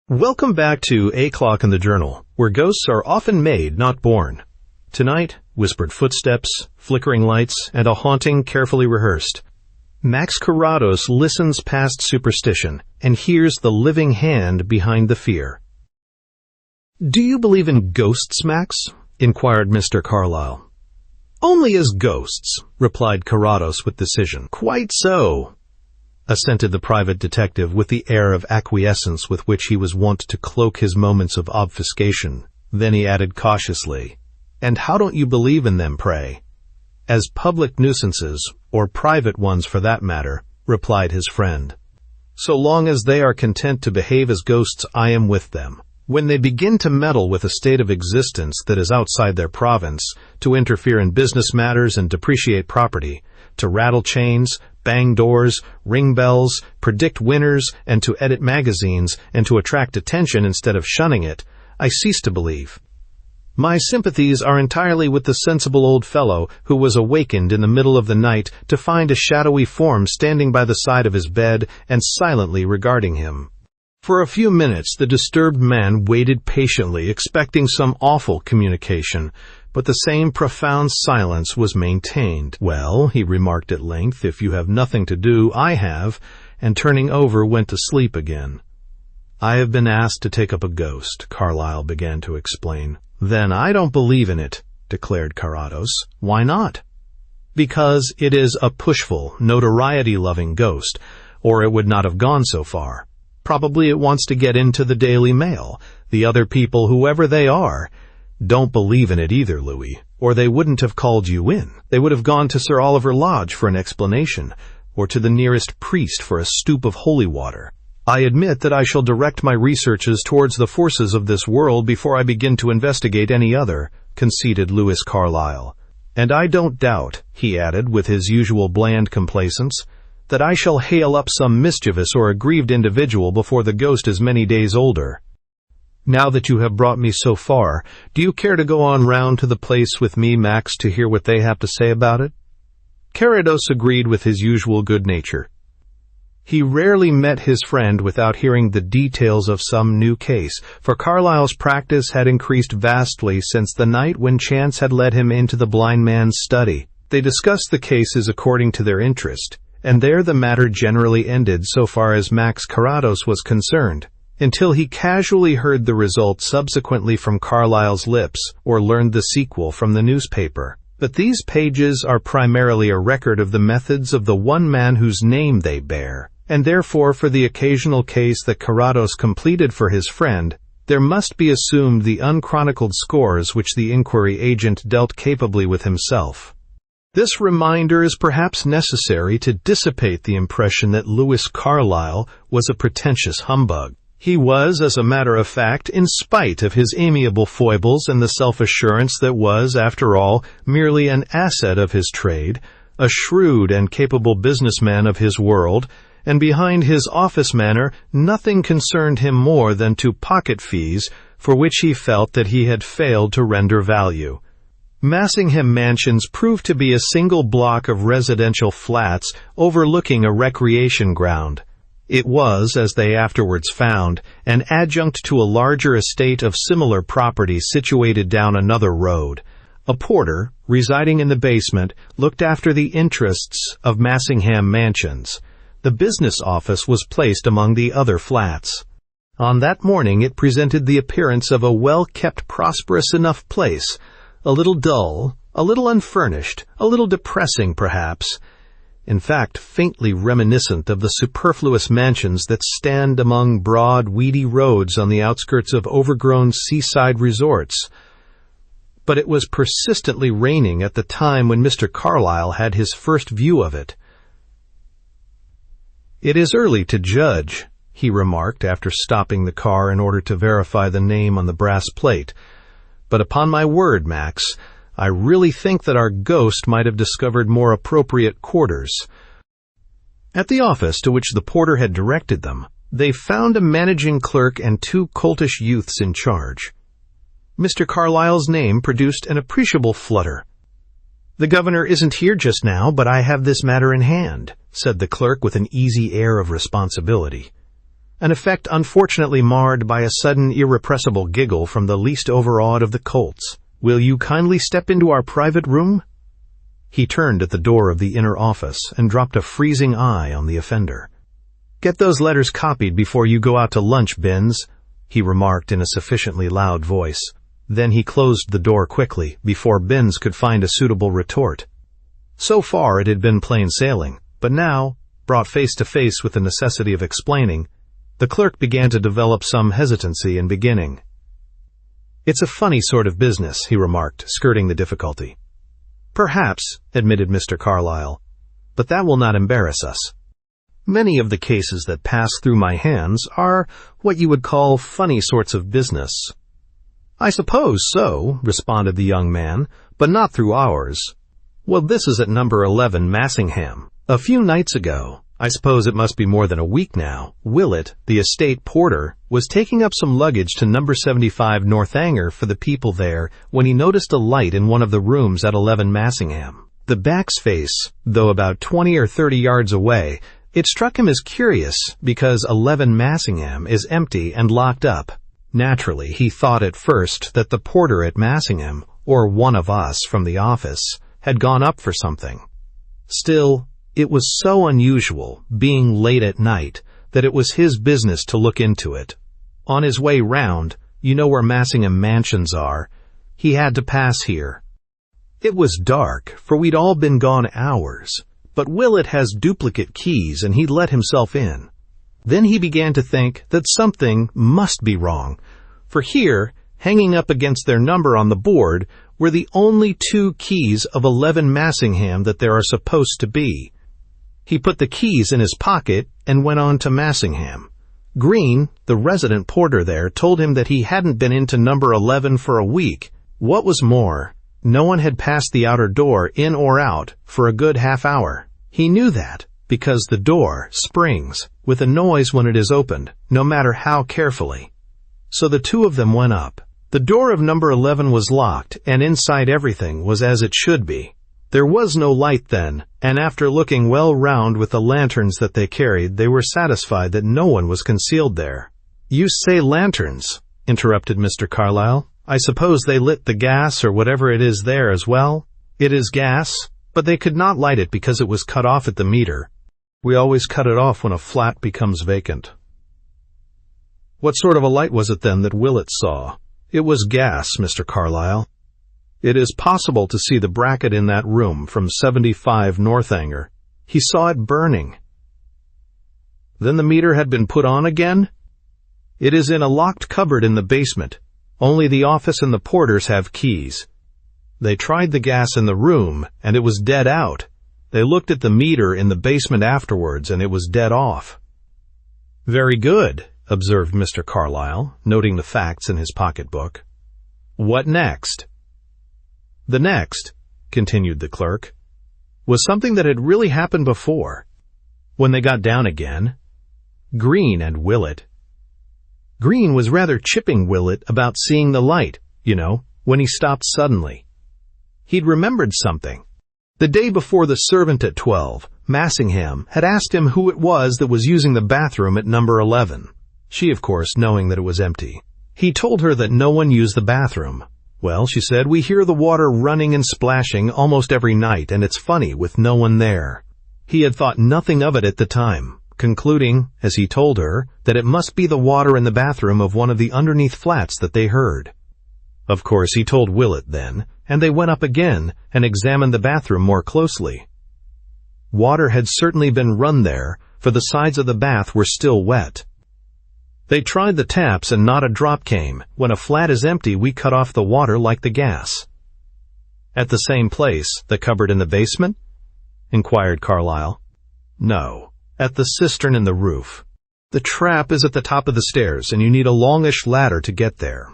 Welcome back to A Clock in the Journal, where ghosts are often made, not born. Tonight, whispered footsteps, flickering lights, and a haunting carefully rehearsed. Max Carrados listens past superstition and hears the living hand behind the fear. "Do you believe in ghosts, Max?" inquired Mr. Carlyle. "Only as ghosts," replied Carrados with decision. "Quite so," assented the private detective with the air of acquiescence with which he was wont to cloak his moments of obfuscation. Then he added cautiously, "And how don't you believe in them, pray?" "As public nuisances, or private ones for that matter," replied his friend. "So long as they are content to behave as ghosts, I am with them. When they begin to meddle with a state of existence that is outside their province, to interfere in business matters and depreciate property, to rattle chains, bang doors, ring bells, predict winners, and to edit magazines, and to attract attention instead of shunning it, I cease to believe. My sympathies are entirely with the sensible old fellow who was awakened in the middle of the night to find a shadowy form standing by the side of his bed and silently regarding him." For a few minutes the disturbed man waited patiently, expecting some awful communication, but the same profound silence was maintained. "Well," he remarked at length, "if you have nothing to do, I have," and turning over went to sleep again. "I have been asked to take up a ghost," Carlyle began to explain. "Then I don't believe in it," declared Carrados. "Why not?" "Because it is a pushful, notoriety-loving ghost, or it would not have gone so far. Probably it wants to get into the Daily Mail. The other people, whoever they are, don't believe in it either, Louis, or they wouldn't have called you in. They would have gone to Sir Oliver Lodge for an explanation, or to the nearest priest for a stoup of holy water. I admit that I shall direct my researches towards the forces of this world before I begin to investigate any other," conceded Lewis Carlyle. "And I don't doubt," he added with his usual bland complacence, "that I shall hail up some mischievous or aggrieved individual before the ghost is many days older. Now that you have brought me so far, do you care to go on round to the place with me, Max, to hear what they have to say about it?" Carrados agreed with his usual good nature. He rarely met his friend without hearing the details of some new case, for Carlyle's practice had increased vastly since the night when chance had led him into the blind man's study. They discussed the cases according to their interest, and there the matter generally ended so far as Max Carrados was concerned, until he casually heard the result subsequently from Carlyle's lips, or learned the sequel from the newspaper. But these pages are primarily a record of the methods of the one man whose name they bear, and therefore for the occasional case that Carrados completed for his friend, there must be assumed the unchronicled scores which the inquiry agent dealt capably with himself. This reminder is perhaps necessary to dissipate the impression that Lewis Carlyle was a pretentious humbug. He was, as a matter of fact, in spite of his amiable foibles and the self-assurance that was, after all, merely an asset of his trade, a shrewd and capable businessman of his world, and behind his office manner nothing concerned him more than to pocket fees for which he felt that he had failed to render value. Massingham Mansions proved to be a single block of residential flats overlooking a recreation ground. It was, as they afterwards found, an adjunct to a larger estate of similar property situated down another road. A porter, residing in the basement, looked after the interests of Massingham Mansions. The business office was placed among the other flats. On that morning it presented the appearance of a well-kept, prosperous enough place, a little dull, a little unfurnished, a little depressing perhaps, in fact faintly reminiscent of the superfluous mansions that stand among broad, weedy roads on the outskirts of overgrown seaside resorts. But it was persistently raining at the time when Mr. Carlyle had his first view of it. "It is early to judge," he remarked after stopping the car in order to verify the name on the brass plate, "but upon my word, Max, I really think that our ghost might have discovered more appropriate quarters." At the office to which the porter had directed them, they found a managing clerk and two coltish youths in charge. Mr. Carlyle's name produced an appreciable flutter. "The governor isn't here just now, but I have this matter in hand," said the clerk with an easy air of responsibility. an effect unfortunately marred by a sudden irrepressible giggle from the least overawed of the colts. "Will you kindly step into our private room?" He turned at the door of the inner office and dropped a freezing eye on the offender. "Get those letters copied before you go out to lunch, Binns," he remarked in a sufficiently loud voice. Then he closed the door quickly before Binns could find a suitable retort. So far it had been plain sailing, but now, brought face to face with the necessity of explaining, the clerk began to develop some hesitancy in beginning. "It's a funny sort of business," he remarked, skirting the difficulty. "Perhaps," admitted Mr. Carlyle, "but that will not embarrass us. Many of the cases that pass through my hands are what you would call funny sorts of business." "I suppose so," responded the young man, "but not through ours. Well, this is at number 11 Massingham. A few nights ago, I suppose it must be more than a week now, Willett, the estate porter, was taking up some luggage to number 75 Northanger for the people there when he noticed a light in one of the rooms at 11 Massingham. The back's face, though about 20 or 30 yards away, it struck him as curious because 11 Massingham is empty and locked up. Naturally, he thought at first that the porter at Massingham, or one of us from the office, had gone up for something. Still, it was so unusual, being late at night, that it was his business to look into it. On his way round, you know where Massingham Mansions are, he had to pass here. It was dark, for we'd all been gone hours, but Willett has duplicate keys and he'd let himself in. Then he began to think that something must be wrong, for here, hanging up against their number on the board, were the only 2 keys of 11 Massingham that there are supposed to be. He put the keys in his pocket and went on to Massingham. Green, the resident porter there, told him that he hadn't been into number 11 for a week. What was more, no one had passed the outer door, in or out, for a good half hour. He knew that, because the door springs, with a noise when it is opened, no matter how carefully. So the 2 of them went up. The door of number 11 was locked, and inside everything was as it should be. There was no light then, and after looking well round with the lanterns that they carried, they were satisfied that no one was concealed there. "You say lanterns," interrupted Mr. Carlyle. "I suppose they lit the gas or whatever it is there as well?" "It is gas, but they could not light it because it was cut off at the meter. We always cut it off when a flat becomes vacant." "What sort of a light was it then that Willett saw?" "It was gas, Mr. Carlyle. It is possible to see the bracket in that room from 75 Northanger. He saw it burning." "Then the meter had been put on again?" "It is in a locked cupboard in the basement. Only the office and the porters have keys. They tried the gas in the room, and it was dead out. They looked at the meter in the basement afterwards, and it was dead off." "Very good," observed Mr. Carlyle, noting the facts in his pocketbook. "What next?" "The next," continued the clerk, "was something that had really happened before. When they got down again, Green and Willett. Green was rather chipping Willett about seeing the light, you know, when he stopped suddenly. He'd remembered something. The day before, the servant at 12, Massingham, had asked him who it was that was using the bathroom at number 11. She, of course, knowing that it was empty. He told her that no one used the bathroom. "Well," she said, "we hear the water running and splashing almost every night, and it's funny with no one there." He had thought nothing of it at the time, concluding, as he told her, that it must be the water in the bathroom of one of the underneath flats that they heard. Of course, he told Willett then, and they went up again and examined the bathroom more closely. Water had certainly been run there, for the sides of the bath were still wet. They tried the taps and not a drop came. When a flat is empty, we cut off the water like the gas. "At the same place, the cupboard in the basement?" inquired Carlyle. "No, at the cistern in the roof. The trap is at the top of the stairs, and you need a longish ladder to get there.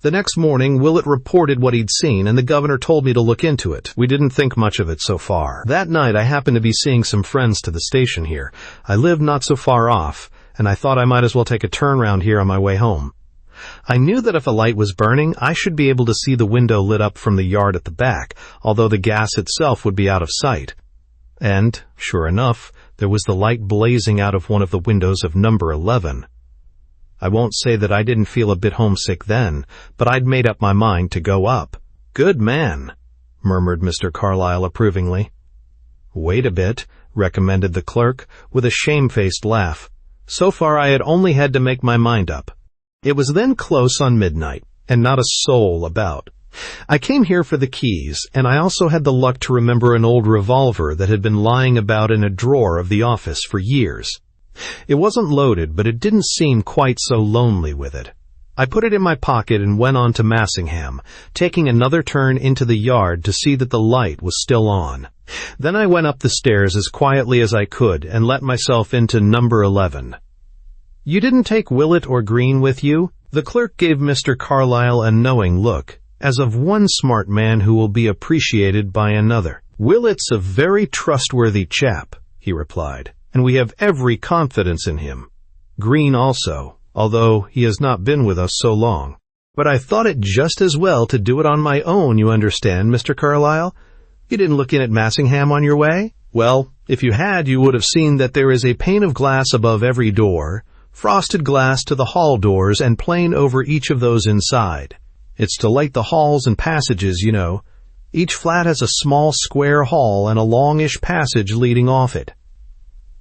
The next morning, Willett reported what he'd seen, and the governor told me to look into it. We didn't think much of it so far. That night, I happened to be seeing some friends to the station here. I lived not so far off, and I thought I might as well take a turn round here on my way home. I knew that if a light was burning, I should be able to see the window lit up from the yard at the back, although the gas itself would be out of sight. And, sure enough, there was the light blazing out of one of the windows of number 11. I won't say that I didn't feel a bit homesick then, but I'd made up my mind to go up. "Good man," murmured Mr. Carlyle approvingly. "Wait a bit," recommended the clerk, with a shamefaced laugh. So far I had only had to make my mind up. It was then close on midnight, and not a soul about. I came here for the keys, and I also had the luck to remember an old revolver that had been lying about in a drawer of the office for years. It wasn't loaded, but it didn't seem quite so lonely with it. I put it in my pocket and went on to Massingham, taking another turn into the yard to see that the light was still on. Then I went up the stairs as quietly as I could and let myself into number 11. "You didn't take Willett or Green with you?" The clerk gave Mr. Carlyle a knowing look, as of one smart man who will be appreciated by another. "Willett's a very trustworthy chap," he replied, "and we have every confidence in him. Green also, although he has not been with us so long. But I thought it just as well to do it on my own, you understand, Mr. Carlyle. You didn't look in at Massingham on your way? Well, if you had, you would have seen that there is a pane of glass above every door, frosted glass to the hall doors, and plain over each of those inside. It's to light the halls and passages, you know. Each flat has a small square hall and a longish passage leading off it.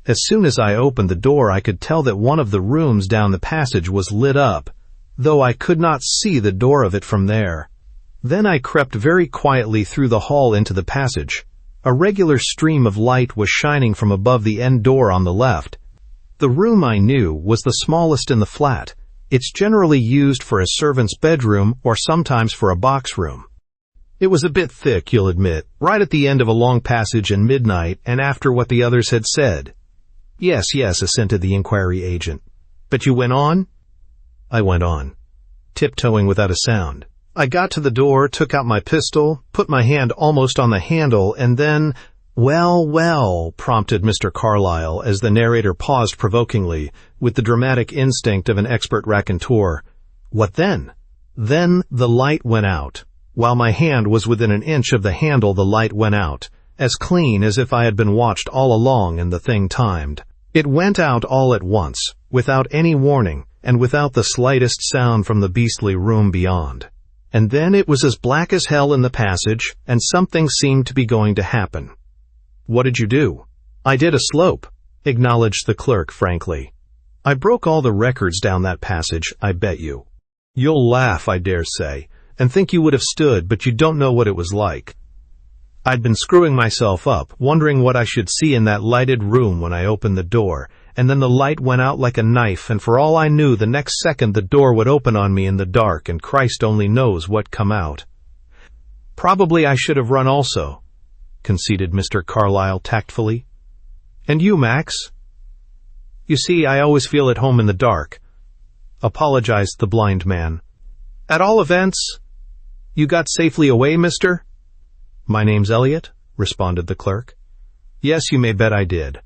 As soon as I opened the door, I could tell that one of the rooms down the passage was lit up, though I could not see the door of it from there. Then I crept very quietly through the hall into the passage. A regular stream of light was shining from above the end door on the left. The room, I knew, was the smallest in the flat. It's generally used for a servant's bedroom or sometimes for a box room. It was a bit thick, you'll admit, right at the end of a long passage and midnight, and after what the others had said. "Yes, yes," assented the inquiry agent. "But you went on?" I went on, tiptoeing without a sound. I got to the door, took out my pistol, put my hand almost on the handle, and then— Well, prompted Mr. Carlyle as the narrator paused provokingly, with the dramatic instinct of an expert raconteur. "What then?" "Then the light went out. While my hand was within an inch of the handle, the light went out, as clean as if I had been watched all along and the thing timed. It went out all at once, without any warning, and without the slightest sound from the beastly room beyond. And then it was as black as hell in the passage, and something seemed to be going to happen." "What did you do?" "I did a slope," acknowledged the clerk frankly. "I broke all the records down that passage, I bet you. You'll laugh, I dare say, and think you would have stood, but you don't know what it was like. I'd been screwing myself up, wondering what I should see in that lighted room when I opened the door, and then the light went out like a knife, and for all I knew, the next second the door would open on me in the dark, and Christ only knows what come out. Probably I should have run also," conceded Mr. Carlyle tactfully. "And you, Max?" "You see, I always feel at home in the dark," apologized the blind man. "At all events, you got safely away, mister?" "My name's Elliot," responded the clerk. "Yes, you may bet I did.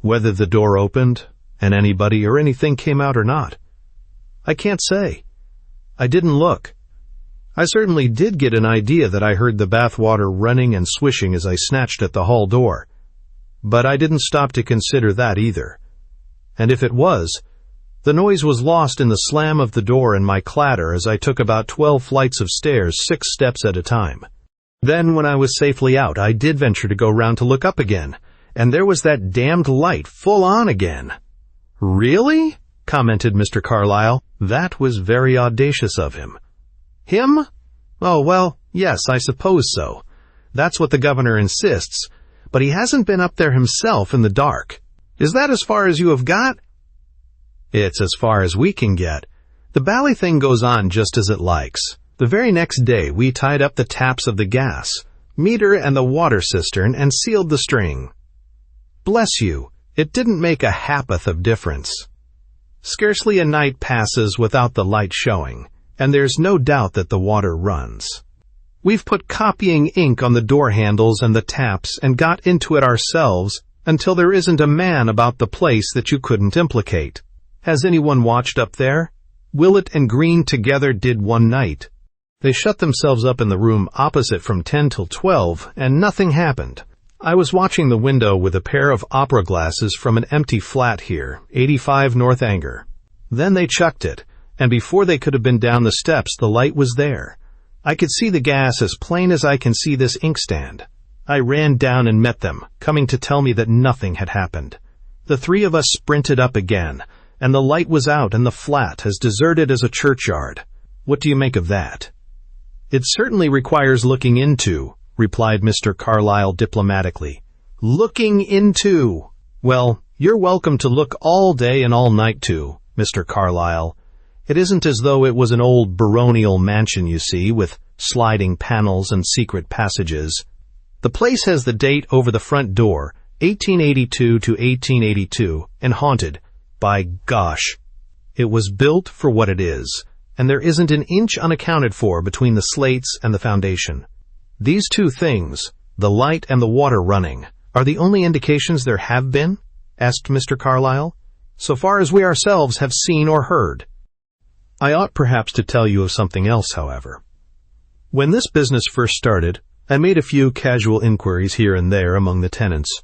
Whether the door opened, and anybody or anything came out or not, I can't say. I didn't look. I certainly did get an idea that I heard the bathwater running and swishing as I snatched at the hall door. But I didn't stop to consider that either. And if it was, the noise was lost in the slam of the door and my clatter as I took about 12 flights of stairs, 6 steps at a time. Then, when I was safely out, I did venture to go round to look up again, and there was that damned light full on again." "Really?" commented Mr. Carlyle. "That was very audacious of him." "Him? Oh, well, yes, I suppose so. That's what the governor insists, but he hasn't been up there himself in the dark. Is that as far as you have got?" "It's as far as we can get. The bally thing goes on just as it likes. The very next day we tied up the taps of the gas, meter and the water cistern and sealed the string. Bless you, it didn't make a ha'porth of difference. Scarcely a night passes without the light showing, and there's no doubt that the water runs. We've put copying ink on the door handles and the taps and got into it ourselves until there isn't a man about the place that you couldn't implicate. Has anyone watched up there? Willett and Green together did one night. They shut themselves up in the room opposite from 10 till 12, and nothing happened. I was watching the window with a pair of opera glasses from an empty flat here, 85 North Anger. Then they chucked it, and before they could have been down the steps, the light was there. I could see the gas as plain as I can see this inkstand. I ran down and met them, coming to tell me that nothing had happened. The three of us sprinted up again, and the light was out and the flat as deserted as a churchyard. What do you make of that?" "It certainly requires looking into," replied Mr. Carlyle diplomatically. "Looking into! Well, you're welcome to look all day and all night too, Mr. Carlyle. It isn't as though it was an old baronial mansion, you see, with sliding panels and secret passages. The place has the date over the front door, 1882 to 1882, and haunted. By gosh! It was built for what it is, and there isn't an inch unaccounted for between the slates and the foundation. These two things, the light and the water running, are the only indications there have been?" asked Mr. Carlyle. "So far as we ourselves have seen or heard." I ought perhaps to tell you of something else, however. When this business first started, I made a few casual inquiries here and there among the tenants.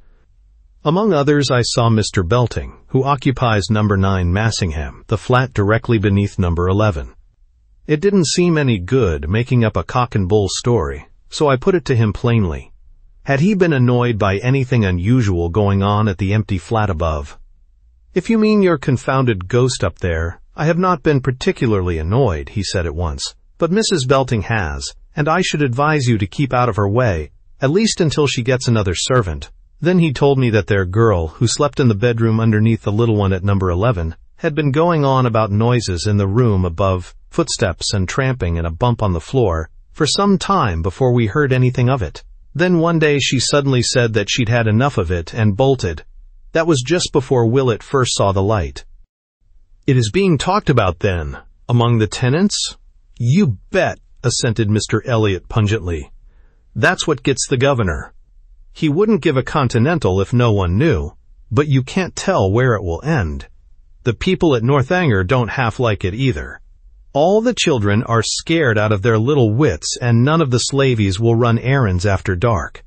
Among others, I saw Mr. Belting, who occupies number 9 Massingham, the flat directly beneath number 11. It didn't seem any good making up a cock-and-bull story, so I put it to him plainly. Had he been annoyed by anything unusual going on at the empty flat above? "If you mean your confounded ghost up there, I have not been particularly annoyed," he said at once, "but Mrs. Belting has, and I should advise you to keep out of her way, at least until she gets another servant." Then he told me that their girl, who slept in the bedroom underneath the little one at number 11, had been going on about noises in the room above, footsteps and tramping and a bump on the floor, for some time before we heard anything of it. Then one day she suddenly said that she'd had enough of it and bolted. That was just before Willett first saw the light. "It is being talked about, then, among the tenants?" "You bet," assented Mr. Elliot pungently. "That's what gets the governor. He wouldn't give a continental if no one knew, but you can't tell where it will end. The people at Northanger don't half like it either. All the children are scared out of their little wits, and none of the slavies will run errands after dark.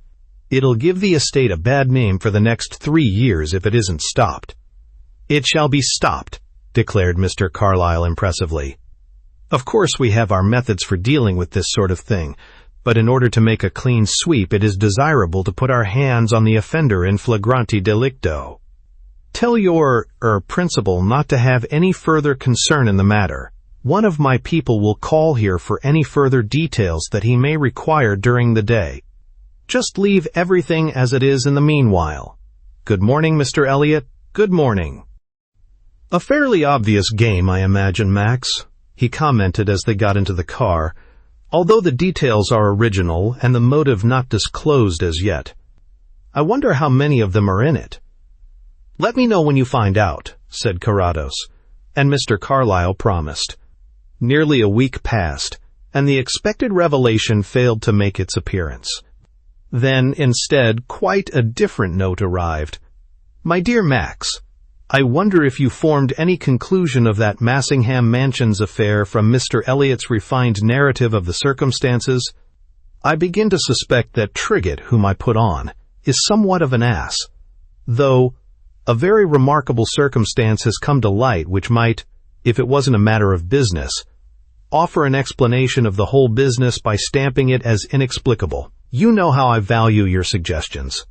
It'll give the estate a bad name for the next 3 years if it isn't stopped." "It shall be stopped," declared Mr. Carlyle impressively. "Of course we have our methods for dealing with this sort of thing, but in order to make a clean sweep it is desirable to put our hands on the offender in flagrante delicto. Tell your, principal not to have any further concern in the matter. One of my people will call here for any further details that he may require during the day. Just leave everything as it is in the meanwhile. Good morning, Mr. Elliot. Good morning." "A fairly obvious game, I imagine, Max," he commented as they got into the car, "although the details are original and the motive not disclosed as yet. I wonder how many of them are in it." "Let me know when you find out," said Carrados, and Mr. Carlyle promised. Nearly a week passed, and the expected revelation failed to make its appearance. Then, instead, quite a different note arrived. "My dear Max, I wonder if you formed any conclusion of that Massingham Mansions affair from Mr. Elliot's refined narrative of the circumstances? I begin to suspect that Trigget, whom I put on, is somewhat of an ass, though a very remarkable circumstance has come to light which might, if it wasn't a matter of business, offer an explanation of the whole business by stamping it as inexplicable. You know how I value your suggestions.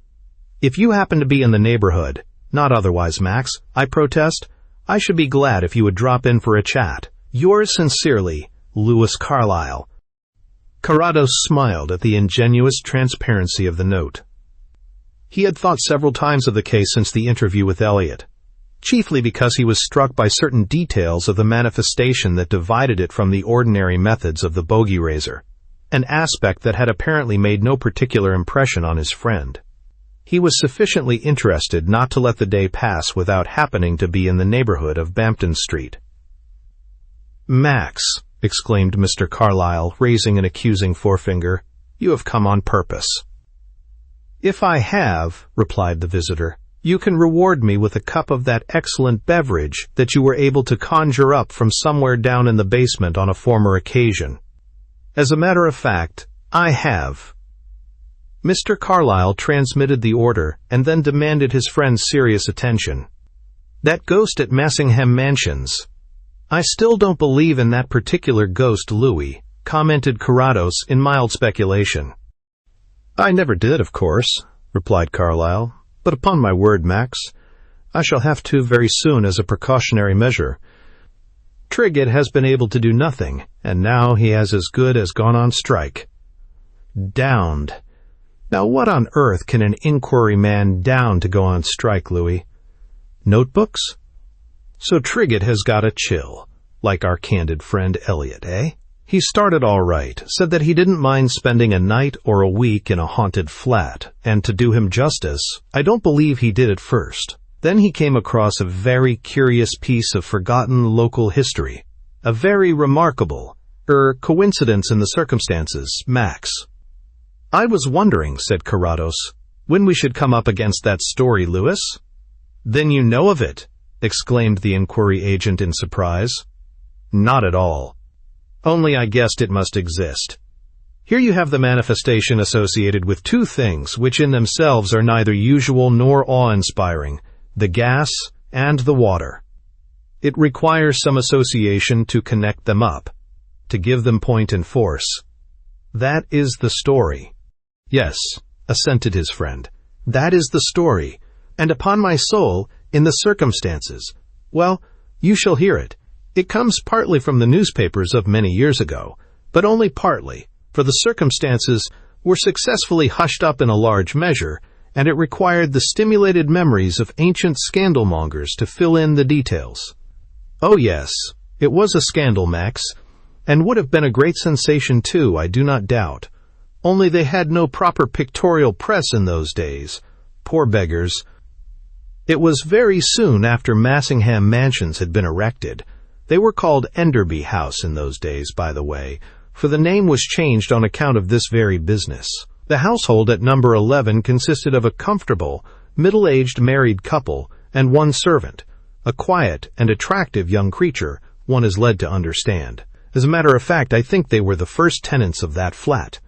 If you happen to be in the neighborhood, not otherwise, Max, I protest, I should be glad if you would drop in for a chat. Yours sincerely, Lewis Carlyle." Carrados smiled at the ingenuous transparency of the note. He had thought several times of the case since the interview with Elliot, chiefly because he was struck by certain details of the manifestation that divided it from the ordinary methods of the bogey raiser, an aspect that had apparently made no particular impression on his friend. He was sufficiently interested not to let the day pass without happening to be in the neighborhood of Bampton Street. "Max," exclaimed Mr. Carlyle, raising an accusing forefinger, "you have come on purpose." "If I have," replied the visitor, "you can reward me with a cup of that excellent beverage that you were able to conjure up from somewhere down in the basement on a former occasion. As a matter of fact, I have." Mr. Carlyle transmitted the order and then demanded his friend's serious attention. "That ghost at Massingham Mansions, "I still don't believe in that particular ghost, Louis," commented Carrados in mild speculation. "I never did, of course," replied Carlyle. "But upon my word, Max, I shall have to very soon as a precautionary measure. Trigget has been able to do nothing, and now he has as good as gone on strike." Downed. Now what on earth can an inquiry man down to go on strike, Louis? Notebooks? So Trigget has got a chill, like our candid friend Elliot, eh? He started all right, said that he didn't mind spending a night or a week in a haunted flat, and to do him justice, I don't believe he did at first. Then he came across a very curious piece of forgotten local history, a very remarkable, coincidence in the circumstances, Max. "I was wondering," said Carrados, "when we should come up against that story, Louis." "Then you know of it," exclaimed the inquiry agent in surprise. "Not at all. Only I guessed it must exist. Here you have the manifestation associated with two things which in themselves are neither usual nor awe-inspiring, the gas and the water. It requires some association to connect them up, to give them point and force. That is the story." "Yes," assented his friend, "that is the story, and upon my soul, in the circumstances, well, you shall hear it. It comes partly from the newspapers of many years ago, but only partly, for the circumstances were successfully hushed up in a large measure, and it required the stimulated memories of ancient scandalmongers to fill in the details." "Oh yes, it was a scandal, Max, and would have been a great sensation too, I do not doubt. Only they had no proper pictorial press in those days. Poor beggars. It was very soon after Massingham Mansions had been erected. They were called Enderby House in those days, by the way, for the name was changed on account of this very business. The household at number 11 consisted of a comfortable, middle-aged married couple and one servant, a quiet and attractive young creature, one is led to understand. As a matter of fact, I think they were the first tenants of that flat.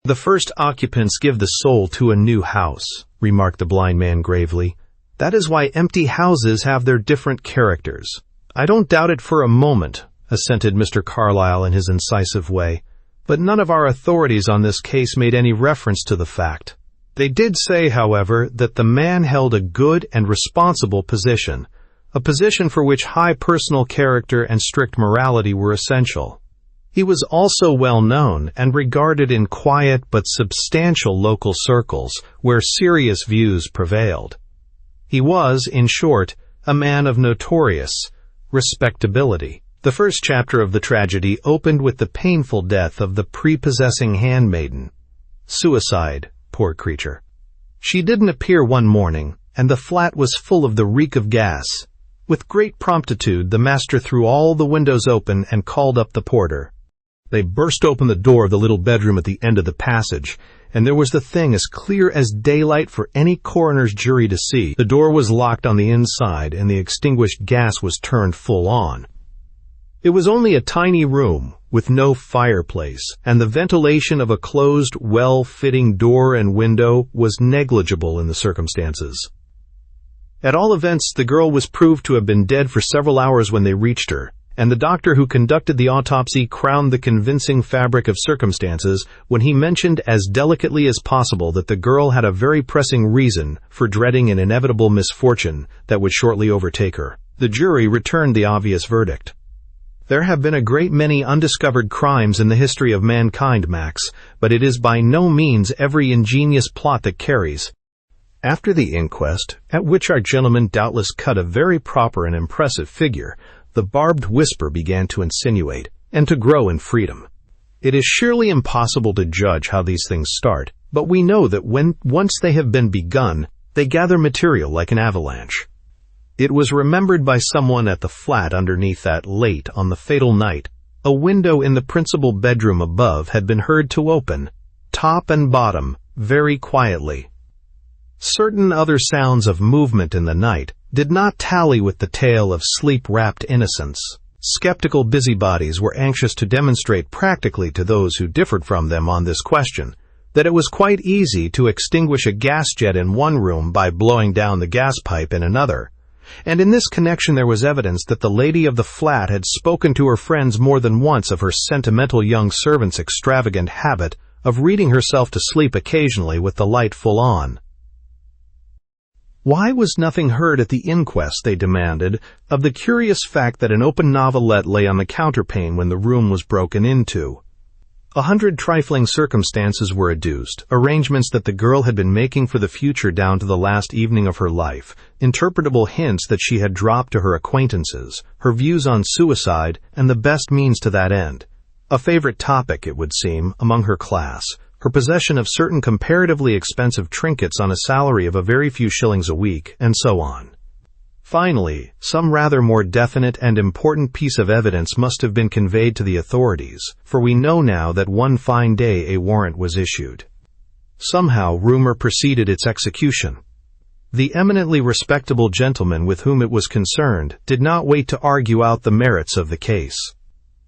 "The first occupants give the soul to a new house," remarked the blind man gravely. "That is why empty houses have their different characters." "I don't doubt it for a moment," assented Mr. Carlyle in his incisive way, "but none of our authorities on this case made any reference to the fact. They did say, however, that the man held a good and responsible position, a position for which high personal character and strict morality were essential. He was also well known and regarded in quiet but substantial local circles where serious views prevailed. He was, in short, a man of notorious respectability." The first chapter of the tragedy opened with the painful death of the prepossessing handmaiden. Suicide, poor creature. She didn't appear one morning, and the flat was full of the reek of gas. With great promptitude, the master threw all the windows open and called up the porter. They burst open the door of the little bedroom at the end of the passage, and there was the thing as clear as daylight for any coroner's jury to see. The door was locked on the inside, and the extinguished gas was turned full on. It was only a tiny room, with no fireplace, and the ventilation of a closed, well-fitting door and window was negligible in the circumstances. At all events, the girl was proved to have been dead for several hours when they reached her, and the doctor who conducted the autopsy crowned the convincing fabric of circumstances when he mentioned as delicately as possible that the girl had a very pressing reason for dreading an inevitable misfortune that would shortly overtake her. The jury returned the obvious verdict. There have been a great many undiscovered crimes in the history of mankind, Max, but it is by no means every ingenious plot that carries. After the inquest, at which our gentleman doubtless cut a very proper and impressive figure, the barbed whisper began to insinuate, and to grow in freedom. It is surely impossible to judge how these things start, but we know that when once they have been begun, they gather material like an avalanche. It was remembered by someone at the flat underneath that late on the fatal night, a window in the principal bedroom above had been heard to open, top and bottom, very quietly. Certain other sounds of movement in the night did not tally with the tale of sleep-wrapped innocence. Skeptical busybodies were anxious to demonstrate practically to those who differed from them on this question that it was quite easy to extinguish a gas jet in one room by blowing down the gas pipe in another, And in this connection there was evidence that the lady of the flat had spoken to her friends more than once of her sentimental young servant's extravagant habit of reading herself to sleep occasionally with the light full on. Why was nothing heard at the inquest, they demanded, of the curious fact that an open novelette lay on the counterpane when the room was broken into? 100 trifling circumstances were adduced, arrangements that the girl had been making for the future down to the last evening of her life, interpretable hints that she had dropped to her acquaintances, her views on suicide, and the best means to that end. A favorite topic, it would seem, among her class, her possession of certain comparatively expensive trinkets on a salary of a very few shillings a week, and so on. Finally, some rather more definite and important piece of evidence must have been conveyed to the authorities, for we know now that one fine day a warrant was issued. Somehow rumor preceded its execution. The eminently respectable gentleman with whom it was concerned did not wait to argue out the merits of the case.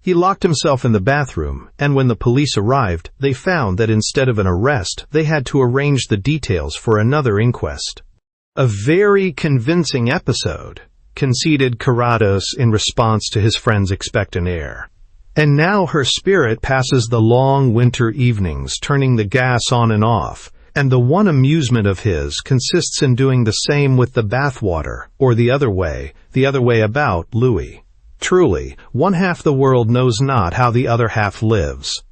He locked himself in the bathroom, and when the police arrived, they found that instead of an arrest, they had to arrange the details for another inquest. "A very convincing episode," conceded Carrados in response to his friend's expectant air. "And now her spirit passes the long winter evenings turning the gas on and off, and the one amusement of his consists in doing the same with the bathwater, or the other way about, Louis. Truly, one half the world knows not how the other half lives.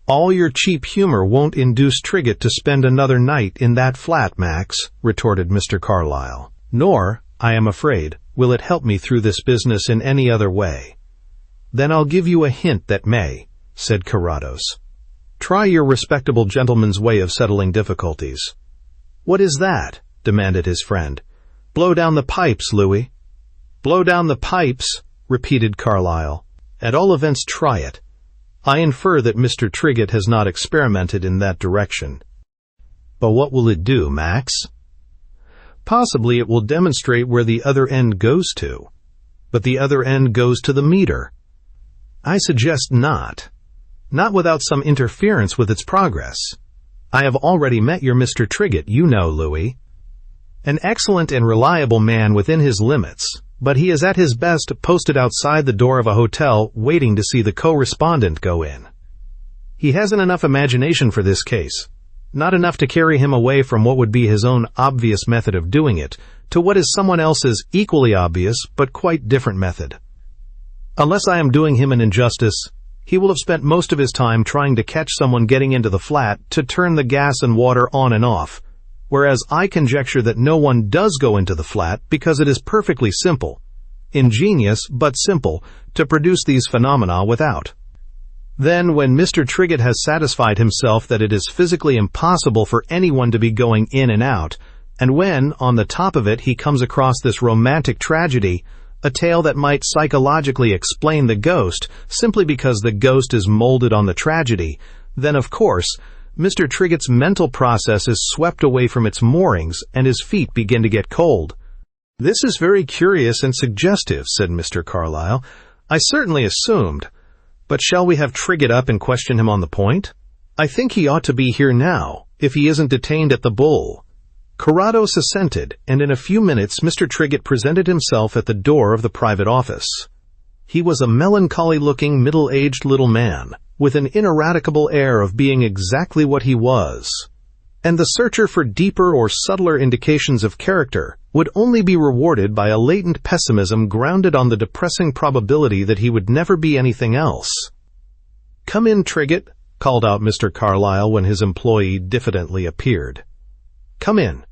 All your cheap humor won't induce Trigget to spend another night in that flat, Max," retorted Mr. Carlyle. "Nor, I am afraid, will it help me through this business in any other way." "Then I'll give you a hint that may," said Carrados. "Try your respectable gentleman's way of settling difficulties." "What is that?" demanded his friend. "Blow down the pipes, Louis." "Blow down the pipes," repeated Carlyle. "At all events, try it. I infer that Mr. Trigget has not experimented in that direction." "But what will it do, Max?" "Possibly it will demonstrate where the other end goes to." "But the other end goes to the meter." "I suggest not. Not without some interference with its progress. I have already met your Mr. Trigget, you know, Louis. An excellent and reliable man within his limits, but he is at his best posted outside the door of a hotel waiting to see the co-respondent go in. He hasn't enough imagination for this case, not enough to carry him away from what would be his own obvious method of doing it to what is someone else's equally obvious but quite different method. Unless I am doing him an injustice, he will have spent most of his time trying to catch someone getting into the flat to turn the gas and water on and off, whereas I conjecture that no one does go into the flat because it is perfectly simple, ingenious but simple, to produce these phenomena without. Then, when Mr. Trigget has satisfied himself that it is physically impossible for anyone to be going in and out, and when, on the top of it, he comes across this romantic tragedy, a tale that might psychologically explain the ghost simply because the ghost is molded on the tragedy, then, of course, Mr. Trigget's mental process is swept away from its moorings and his feet begin to get cold. "This is very curious and suggestive," said Mr. Carlyle. "I certainly assumed. But shall we have Trigget up and question him on the point? I think he ought to be here now, if he isn't detained at the Bull." Carrados assented, and in a few minutes Mr. Trigget presented himself at the door of the private office. He was a melancholy-looking, middle-aged little man, with an ineradicable air of being exactly what he was, and the searcher for deeper or subtler indications of character would only be rewarded by a latent pessimism grounded on the depressing probability that he would never be anything else. "Come in, Trigget," called out Mr. Carlyle when his employee diffidently appeared. "Come in.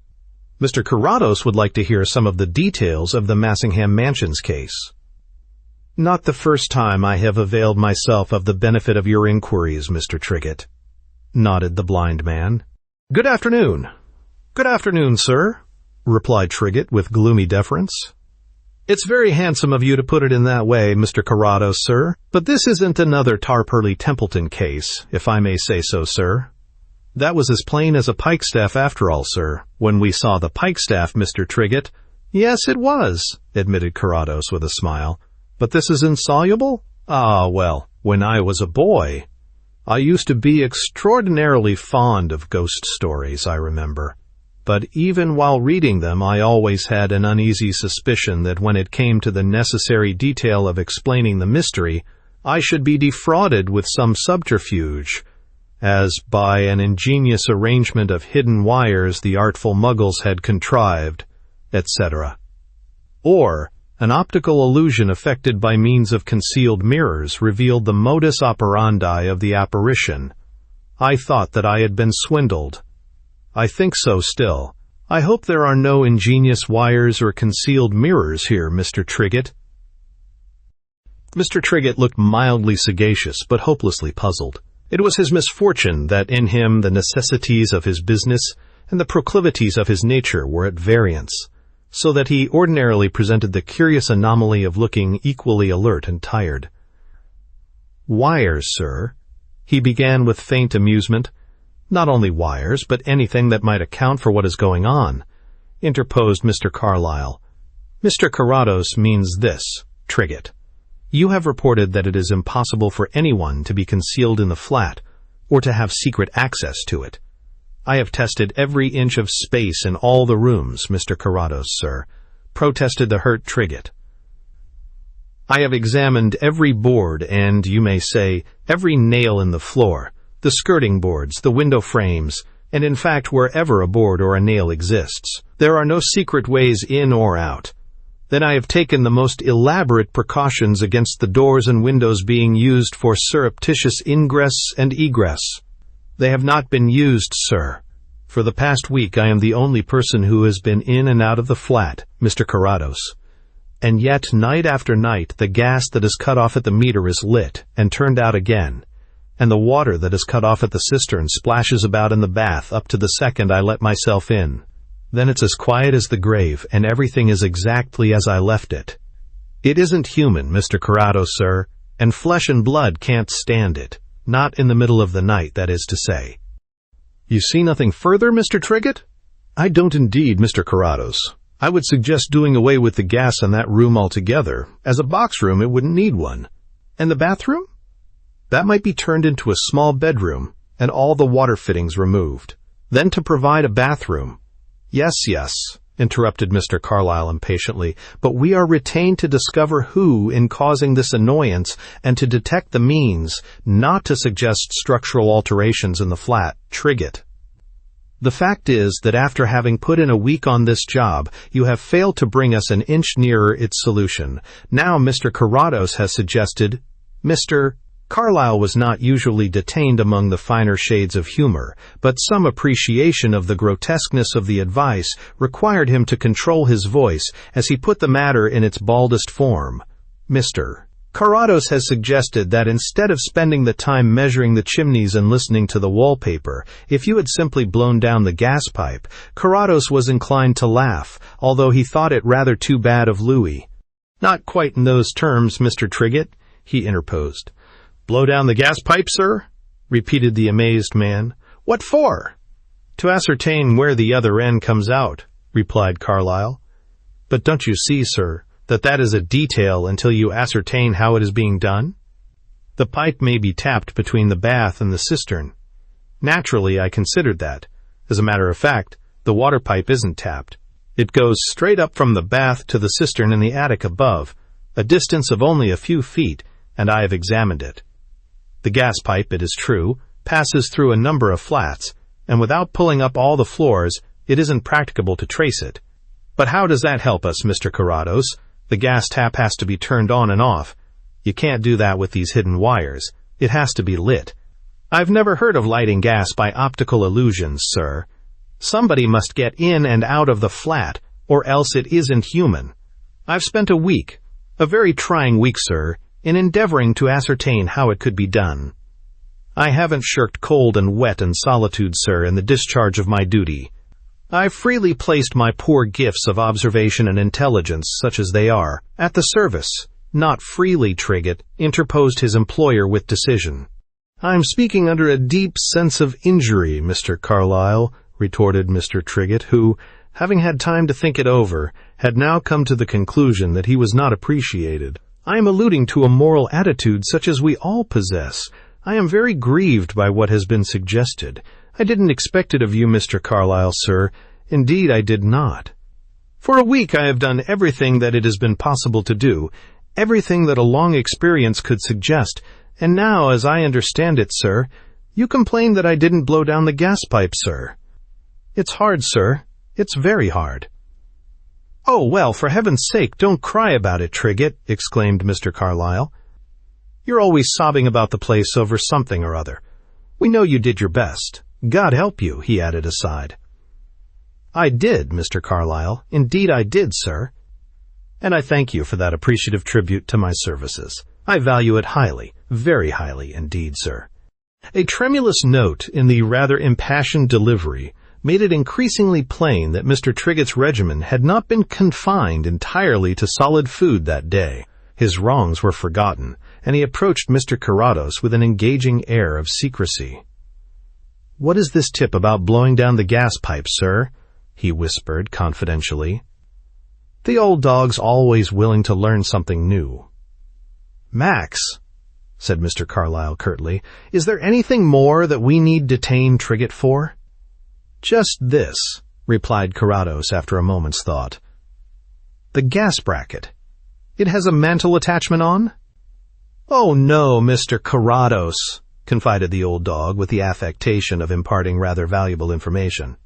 Mr. Carrados would like to hear some of the details of the Massingham Mansions case." "Not the first time I have availed myself of the benefit of your inquiries, Mr. Trigget," nodded the blind man. "Good afternoon." "Good afternoon, sir," replied Trigget with gloomy deference. "It's very handsome of you to put it in that way, Mr. Carrados, sir, but this isn't another Tarperley Templeton case, if I may say so, sir. That was as plain as a pikestaff after all, sir, when we saw the pikestaff, Mr. Trigget." "Yes, it was," admitted Carrados with a smile. "But this is insoluble? Ah, well, when I was a boy, I used to be extraordinarily fond of ghost stories, I remember. but even while reading them I always had an uneasy suspicion that when it came to the necessary detail of explaining the mystery, I should be defrauded with some subterfuge, as by an ingenious arrangement of hidden wires the artful muggles had contrived, etc. Or an optical illusion effected by means of concealed mirrors revealed the modus operandi of the apparition. I thought that I had been swindled. I think so still. I hope there are no ingenious wires or concealed mirrors here, Mr. Trigget." Mr. Trigget looked mildly sagacious, but hopelessly puzzled. It was his misfortune that in him the necessities of his business and the proclivities of his nature were at variance, so that he ordinarily presented the curious anomaly of looking equally alert and tired. "Wires, sir," he began with faint amusement. "Not only wires, but anything that might account for what is going on," interposed Mr. Carlyle. "Mr. Carrados means this, Trigget. You have reported that it is impossible for anyone to be concealed in the flat, or to have secret access to it. I have tested every inch of space in all the rooms, Mr. Carrados, sir," protested the hurt Trigget. "I have examined every board and, you may say, every nail in the floor, the skirting boards, the window frames, and in fact wherever a board or a nail exists. There are no secret ways in or out. Then I have taken the most elaborate precautions against the doors and windows being used for surreptitious ingress and egress. They have not been used, sir. For the past week I am the only person who has been in and out of the flat, Mr. Carrados. And yet, night after night, the gas that is cut off at the meter is lit and turned out again, and the water that is cut off at the cistern splashes about in the bath up to the second I let myself in. Then it's as quiet as the grave, and everything is exactly as I left it. It isn't human, Mr. Carrados, sir, and flesh and blood can't stand it. Not in the middle of the night, that is to say." "You see nothing further, Mr. Trigget?" "I don't indeed, Mr. Carrados. I would suggest doing away with the gas in that room altogether. As a box room, it wouldn't need one." "And the bathroom?" "That might be turned into a small bedroom, and all the water fittings removed. Then to provide a bathroom—" Yes, interrupted Mr. Carlyle impatiently, "but we are retained to discover who in causing this annoyance and to detect the means, not to suggest structural alterations in the flat, Trigget. The fact is that after having put in a week on this job, you have failed to bring us an inch nearer its solution. Now Mr. Carrados has suggested—" Mr. Carlyle was not usually detained among the finer shades of humor, but some appreciation of the grotesqueness of the advice required him to control his voice as he put the matter in its baldest form. "Mr. Carrados has suggested that instead of spending the time measuring the chimneys and listening to the wallpaper, if you had simply blown down the gas pipe." Carrados was inclined to laugh, although he thought it rather too bad of Louis. "Not quite in those terms, Mr. Trigget," he interposed. "Blow down the gas pipe, sir?" repeated the amazed man. "What for?" "To ascertain where the other end comes out," replied Carlyle. "But don't you see, sir, that is a detail until you ascertain how it is being done? The pipe may be tapped between the bath and the cistern. Naturally, I considered that. As a matter of fact, the water pipe isn't tapped. It goes straight up from the bath to the cistern in the attic above, a distance of only a few feet, and I have examined it. The gas pipe, it is true, passes through a number of flats, and without pulling up all the floors, it isn't practicable to trace it. But how does that help us, Mr. Carrados? The gas tap has to be turned on and off. You can't do that with these hidden wires. It has to be lit. I've never heard of lighting gas by optical illusions, sir. Somebody must get in and out of the flat, or else it isn't human. I've spent a week, a very trying week, sir, in endeavoring to ascertain how it could be done. I haven't shirked cold and wet and solitude, sir, in the discharge of my duty. I've freely placed my poor gifts of observation and intelligence, such as they are, at the service." "Not freely, Trigget," interposed his employer with decision. "I'm speaking under a deep sense of injury, Mr. Carlyle," retorted Mr. Trigget, who, having had time to think it over, had now come to the conclusion that he was not appreciated. "I am alluding to a moral attitude such as we all possess. I am very grieved by what has been suggested. I didn't expect it of you, Mr. Carlyle, sir. Indeed, I did not. For a week I have done everything that it has been possible to do, everything that a long experience could suggest, and now, as I understand it, sir, you complain that I didn't blow down the gas pipe, sir. It's hard, sir. It's very hard. Oh, well, for heaven's sake, don't cry about it, Trigget, exclaimed Mr. Carlyle. You're always sobbing about the place over something or other. We know you did your best. God help you, he added aside. I did, Mr. Carlyle. Indeed I did, sir. And I thank you for that appreciative tribute to my services. I value it highly, very highly indeed, sir. A tremulous note in the rather impassioned delivery made it increasingly plain that Mr. Triggett's regimen had not been confined entirely to solid food that day. His wrongs were forgotten, and he approached Mr. Carrados with an engaging air of secrecy. "What is this tip about blowing down the gas pipe, sir?" he whispered confidentially. The old dog's always willing to learn something new. "Max," said Mr. Carlyle curtly, "is there anything more that we need detain Trigget for?" "Just this," replied Carrados after a moment's thought. "The gas bracket. It has a mantle attachment on?" "Oh, no, Mr. Carrados," confided the old dog with the affectation of imparting rather valuable information.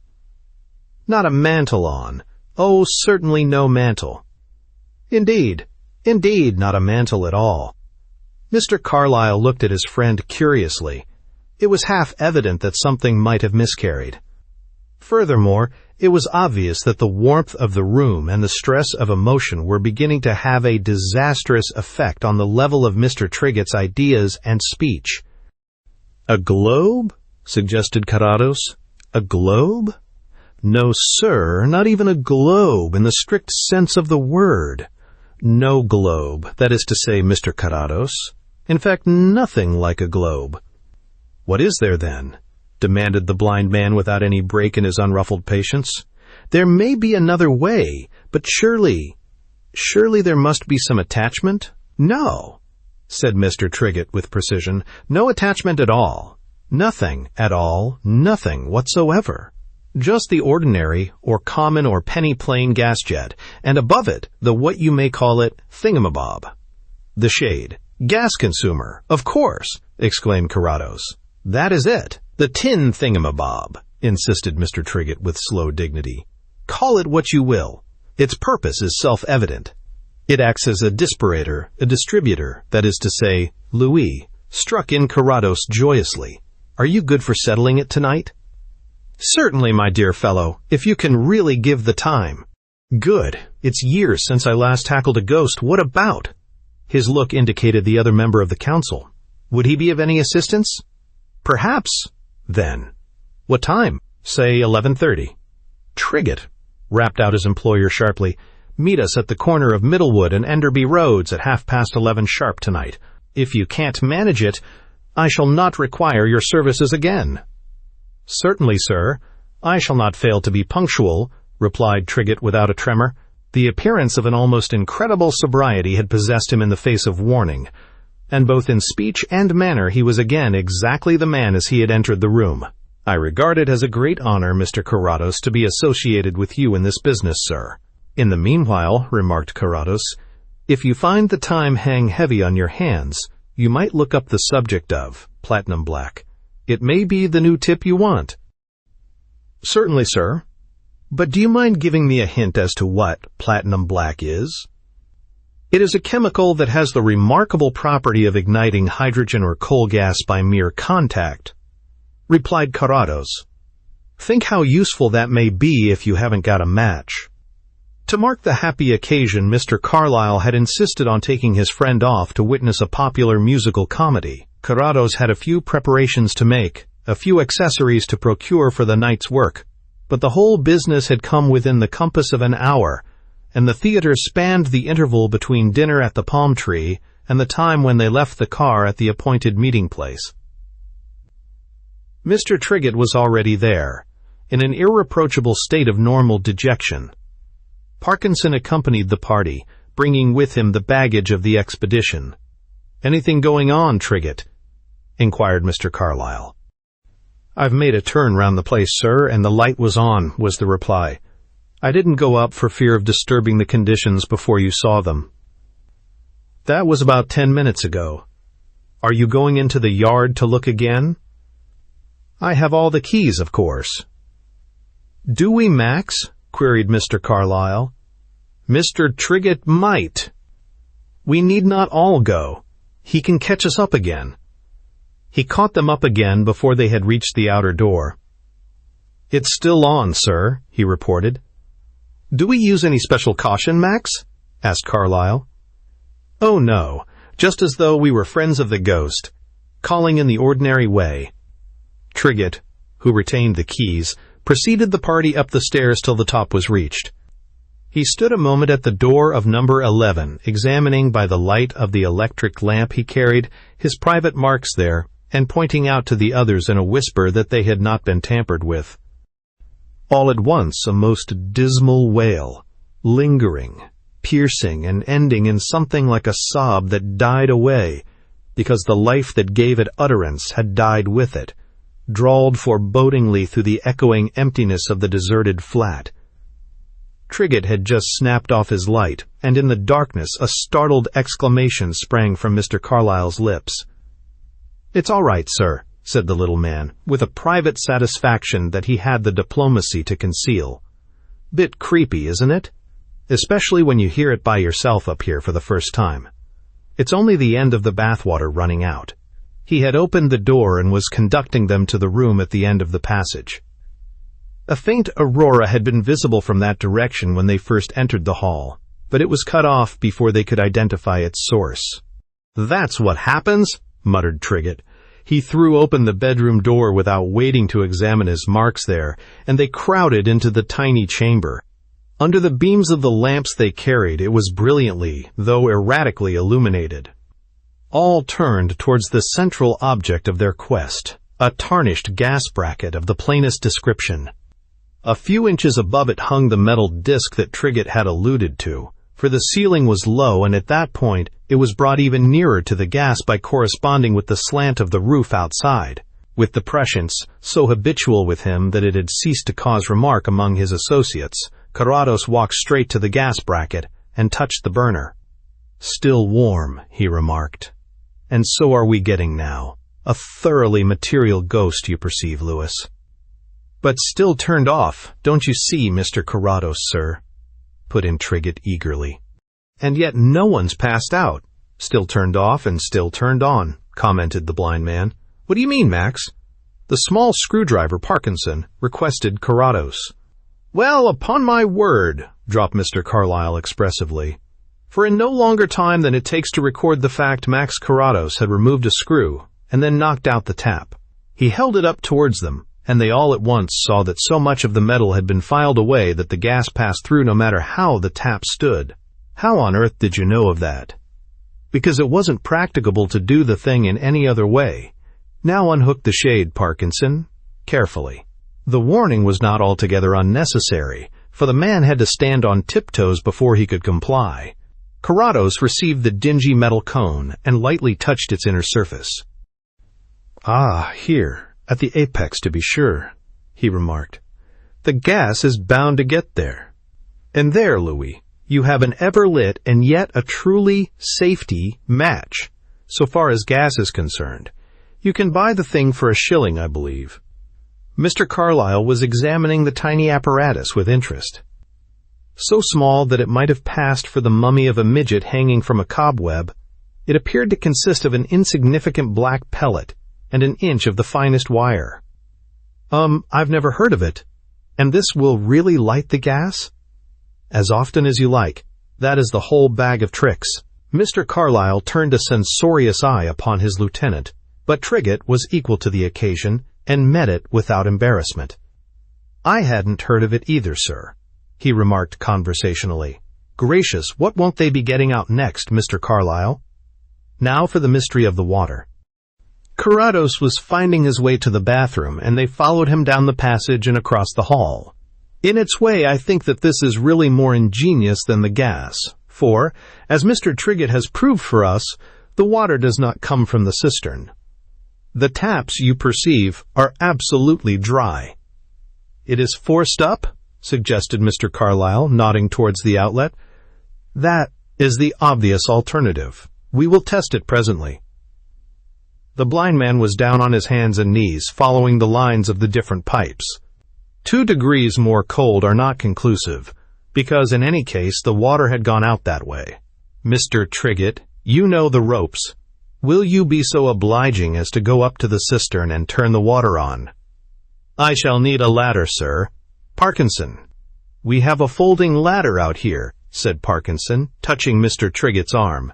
"Not a mantle on. Oh, certainly no mantle." Indeed, not a mantle at all." Mr. Carlyle looked at his friend curiously. It was half evident that something might have miscarried. Furthermore, it was obvious that the warmth of the room and the stress of emotion were beginning to have a disastrous effect on the level of Mr. Triggett's ideas and speech. "A globe?" suggested Carrados. "A globe? No, sir, not even a globe in the strict sense of the word. No globe, that is to say, Mr. Carrados. In fact, nothing like a globe." "What is there, then?" demanded the blind man without any break in his unruffled patience. "There may be another way, but surely there must be some attachment?" "No," said Mr. Trigget with precision. "No attachment at all. Nothing at all, nothing whatsoever. Just the ordinary or common or penny plain gas jet, and above it the what you may call it thingamabob." "The shade. Gas consumer, of course," exclaimed Carrados. "That is it. The tin thingamabob," insisted Mr. Trigget with slow dignity. "Call it what you will. Its purpose is self-evident. It acts as a disparator, a distributor, that is to say, Louis, struck in Carrados joyously. "Are you good for settling it tonight?" "Certainly, my dear fellow, if you can really give the time." "Good. It's years since I last tackled a ghost. What about?" His look indicated the other member of the council. "Would he be of any assistance?" "Perhaps." "Then." "What time?" "Say 11:30. "Trigget," rapped out his employer sharply, "meet us at the corner of Middlewood and Enderby Roads at 11:30 sharp tonight. If you can't manage it, I shall not require your services again." "Certainly, sir. I shall not fail to be punctual," replied Trigget without a tremor. The appearance of an almost incredible sobriety had possessed him in the face of warning, and both in speech and manner he was again exactly the man as he had entered the room. "I regard it as a great honor, Mr. Carrados, to be associated with you in this business, sir." "In the meanwhile," remarked Carrados, "if you find the time hang heavy on your hands, you might look up the subject of platinum black. It may be the new tip you want." "Certainly, sir. But do you mind giving me a hint as to what platinum black is?" "It is a chemical that has the remarkable property of igniting hydrogen or coal gas by mere contact," replied Carrados. "Think how useful that may be if you haven't got a match." To mark the happy occasion, Mr. Carlyle had insisted on taking his friend off to witness a popular musical comedy. Carrados had a few preparations to make, a few accessories to procure for the night's work, but the whole business had come within the compass of an hour, and the theater spanned the interval between dinner at the Palm Tree and the time when they left the car at the appointed meeting place. Mr. Trigget was already there, in an irreproachable state of normal dejection. Parkinson accompanied the party, bringing with him the baggage of the expedition. "Anything going on, Trigget?" inquired Mr. Carlyle. "I've made a turn round the place, sir, and the light was on," was the reply. "I didn't go up for fear of disturbing the conditions before you saw them." "That was about 10 minutes ago. Are you going into the yard to look again?" "I have all the keys, of course." "Do we, Max?" queried Mr. Carlyle. "Mr. Trigett might." "We need not all go. He can catch us up again." He caught them up again before they had reached the outer door. "It's still on, sir," he reported. "Do we use any special caution, Max?" asked Carlyle. "Oh, no, just as though we were friends of the ghost, calling in the ordinary way." Trigett, who retained the keys, preceded the party up the stairs till the top was reached. He stood a moment at the door of number 11, examining by the light of the electric lamp he carried his private marks there, and pointing out to the others in a whisper that they had not been tampered with. All at once a most dismal wail, lingering, piercing, and ending in something like a sob that died away, because the life that gave it utterance had died with it, drawled forebodingly through the echoing emptiness of the deserted flat. Trigett had just snapped off his light, and in the darkness a startled exclamation sprang from Mr. Carlyle's lips. "It's all right, sir," said the little man, with a private satisfaction that he had the diplomacy to conceal. "Bit creepy, isn't it? Especially when you hear it by yourself up here for the first time. It's only the end of the bathwater running out." He had opened the door and was conducting them to the room at the end of the passage. A faint aurora had been visible from that direction when they first entered the hall, but it was cut off before they could identify its source. "That's what happens," muttered Trigett. He threw open the bedroom door without waiting to examine his marks there, and they crowded into the tiny chamber. Under the beams of the lamps they carried, it was brilliantly, though erratically, illuminated. All turned towards the central object of their quest, a tarnished gas bracket of the plainest description. A few inches above it hung the metal disc that Trigett had alluded to, for the ceiling was low, and at that point it was brought even nearer to the gas by corresponding with the slant of the roof outside, with the prescience so habitual with him that it had ceased to cause remark among his associates. Carrados walked straight to the gas bracket and touched the burner. "Still warm," he remarked. "And so are we getting now. A thoroughly material ghost, you perceive, Lewis." "But still turned off, don't you see, Mr. Carrados, sir?" put in Trigett eagerly. "And yet no one's passed out. Still turned off and still turned on," commented the blind man. "What do you mean, Max?" "The small screwdriver, Parkinson," requested Carrados. "Well, upon my word," dropped Mr. Carlyle expressively. For in no longer time than it takes to record the fact, Max Carrados had removed a screw and then knocked out the tap. He held it up towards them, and they all at once saw that so much of the metal had been filed away that the gas passed through no matter how the tap stood. "How on earth did you know of that?" "Because it wasn't practicable to do the thing in any other way. Now unhook the shade, Parkinson, carefully." The warning was not altogether unnecessary, for the man had to stand on tiptoes before he could comply. Carrados received the dingy metal cone and lightly touched its inner surface. "Ah, here, at the apex to be sure," he remarked. "The gas is bound to get there. And there, Louis, you have an ever-lit and yet a truly safety match. So far as gas is concerned, you can buy the thing for $1, I believe." Mr. Carlyle was examining the tiny apparatus with interest. So small that it might have passed for the mummy of a midget hanging from a cobweb, it appeared to consist of an insignificant black pellet and an inch of the finest wire. I've never heard of it. And this will really light the gas?" "As often as you like. That is the whole bag of tricks." Mr. Carlyle turned a censorious eye upon his lieutenant, but Trigett was equal to the occasion and met it without embarrassment. "I hadn't heard of it either, sir," he remarked conversationally. "Gracious, what won't they be getting out next, Mr. Carlyle? Now for the mystery of the water." Carrados was finding his way to the bathroom, and they followed him down the passage and across the hall. "In its way, I think that this is really more ingenious than the gas, for, as Mr. Trigett has proved for us, the water does not come from the cistern. The taps, you perceive, are absolutely dry." "It is forced up?" suggested Mr. Carlyle, nodding towards the outlet. "That is the obvious alternative. We will test it presently." The blind man was down on his hands and knees, following the lines of the different pipes. 2 degrees more cold are not conclusive, because in any case the water had gone out that way. "Mr. Trigget, you know the ropes. Will you be so obliging as to go up to the cistern and turn the water on?" "I shall need a ladder, sir." "Parkinson, we have a folding ladder out here," said Parkinson, touching Mr. Triggett's arm.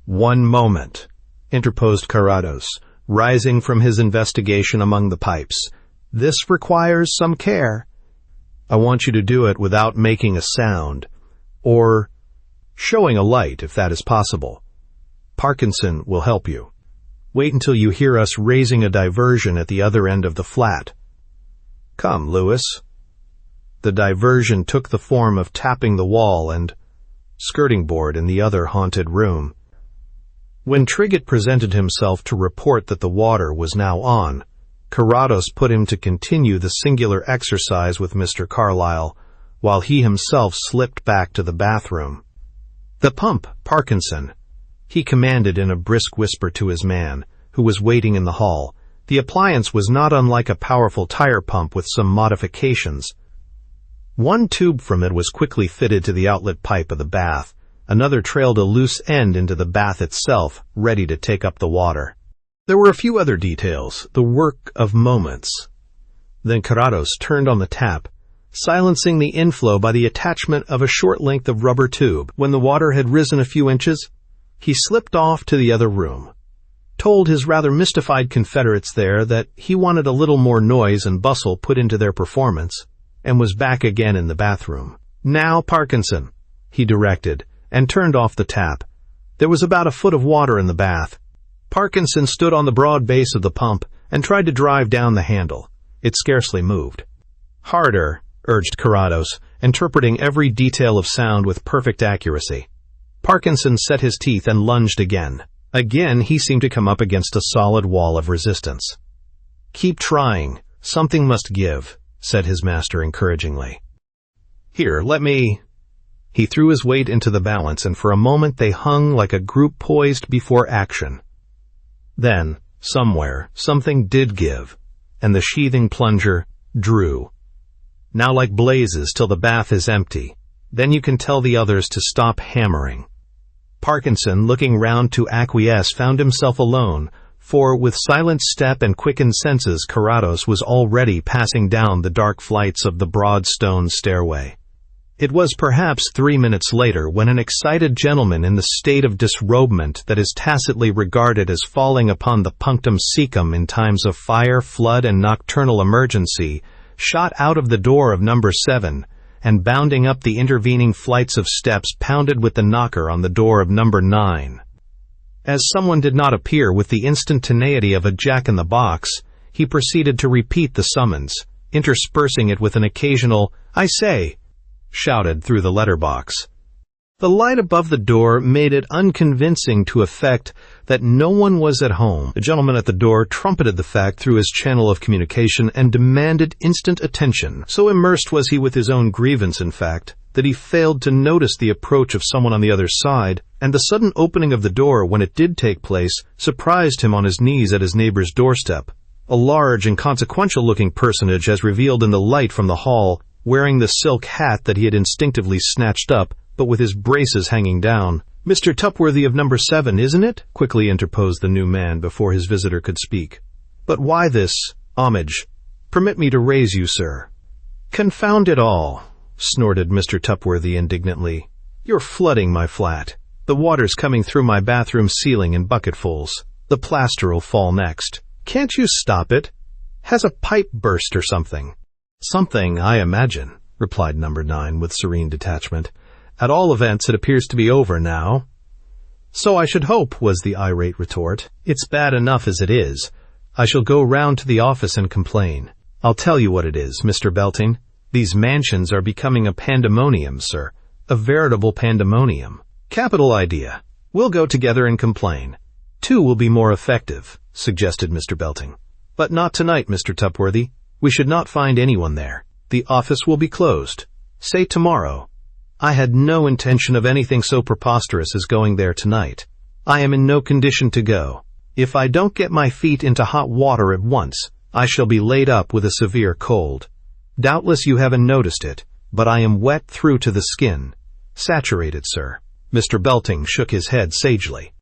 "One moment," interposed Carrados, rising from his investigation among the pipes. "This requires some care. I want you to do it without making a sound, or showing a light, if that is possible. Parkinson will help you. Wait until you hear us raising a diversion at the other end of the flat. Come, Lewis." The diversion took the form of tapping the wall and skirting board in the other haunted room. When Trigget presented himself to report that the water was now on, Carrados put him to continue the singular exercise with Mr. Carlyle, while he himself slipped back to the bathroom. "The pump, Parkinson," he commanded in a brisk whisper to his man, who was waiting in the hall. The appliance was not unlike a powerful tire pump with some modifications. One tube from it was quickly fitted to the outlet pipe of the bath. Another trailed a loose end into the bath itself, ready to take up the water. There were a few other details, the work of moments. Then Carrados turned on the tap, silencing the inflow by the attachment of a short length of rubber tube. When the water had risen a few inches, he slipped off to the other room, told his rather mystified confederates there that he wanted a little more noise and bustle put into their performance, and was back again in the bathroom. "Now, Parkinson," he directed, and turned off the tap. There was about a foot of water in the bath. Parkinson stood on the broad base of the pump and tried to drive down the handle. It scarcely moved. "Harder," urged Carrados, interpreting every detail of sound with perfect accuracy. Parkinson set his teeth and lunged again. Again he seemed to come up against a solid wall of resistance. "Keep trying. Something must give," said his master encouragingly. "Here, let me—" He threw his weight into the balance, and for a moment they hung like a group poised before action. Then, somewhere, something did give, and the sheathing plunger drew. "Now like blazes till the bath is empty. Then you can tell the others to stop hammering." Parkinson, looking round to acquiesce, found himself alone, for with silent step and quickened senses Carrados was already passing down the dark flights of the broad stone stairway. It was perhaps 3 minutes later when an excited gentleman in the state of disrobement that is tacitly regarded as falling upon the punctum secum in times of fire, flood, and nocturnal emergency shot out of the door of number 7, and bounding up the intervening flights of steps pounded with the knocker on the door of number 9. As someone did not appear with the instantaneity of a jack-in-the-box, he proceeded to repeat the summons, interspersing it with an occasional "I say," shouted through the letterbox. The light above the door made it unconvincing to effect that no one was at home. The gentleman at the door trumpeted the fact through his channel of communication and demanded instant attention. So immersed was he with his own grievance, in fact, that he failed to notice the approach of someone on the other side, and the sudden opening of the door, when it did take place, surprised him on his knees at his neighbor's doorstep. A large and consequential-looking personage, as revealed in the light from the hall, wearing the silk hat that he had instinctively snatched up, but with his braces hanging down. "Mr. Tupworthy of number 7, isn't it?" quickly interposed the new man before his visitor could speak. "But why this homage? Permit me to raise you, sir." "Confound it all," snorted Mr. Tupworthy indignantly. "You're flooding my flat. The water's coming through my bathroom ceiling in bucketfuls. The plaster'll fall next. Can't you stop it? Has a pipe burst or something?" "Something, I imagine," replied number 9 with serene detachment. "At all events, it appears to be over now." "So I should hope," was the irate retort. "It's bad enough as it is. I shall go round to the office and complain. I'll tell you what it is, Mr. Belting. These mansions are becoming a pandemonium, sir. A veritable pandemonium. Capital idea. We'll go together and complain. 2 will be more effective, suggested Mr. Belting. But not tonight, Mr. Tupworthy. We should not find anyone there. The office will be closed. Say tomorrow. I had no intention of anything so preposterous as going there tonight. I am in no condition to go. If I don't get my feet into hot water at once, I shall be laid up with a severe cold. Doubtless you haven't noticed it, but I am wet through to the skin. Saturated, sir. Mr. Belting shook his head sagely.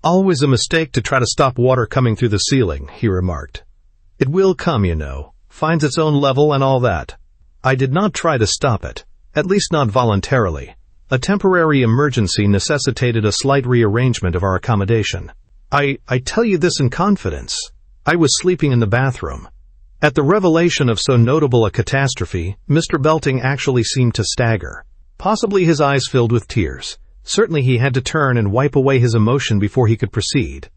Always a mistake to try to stop water coming through the ceiling, he remarked. It will come, you know. Finds its own level and all that. I did not try to stop it, at least not voluntarily. A temporary emergency necessitated a slight rearrangement of our accommodation. I tell you this in confidence. I was sleeping in the bathroom. At the revelation of so notable a catastrophe, Mr. Belting actually seemed to stagger. Possibly his eyes filled with tears. Certainly he had to turn and wipe away his emotion before he could proceed.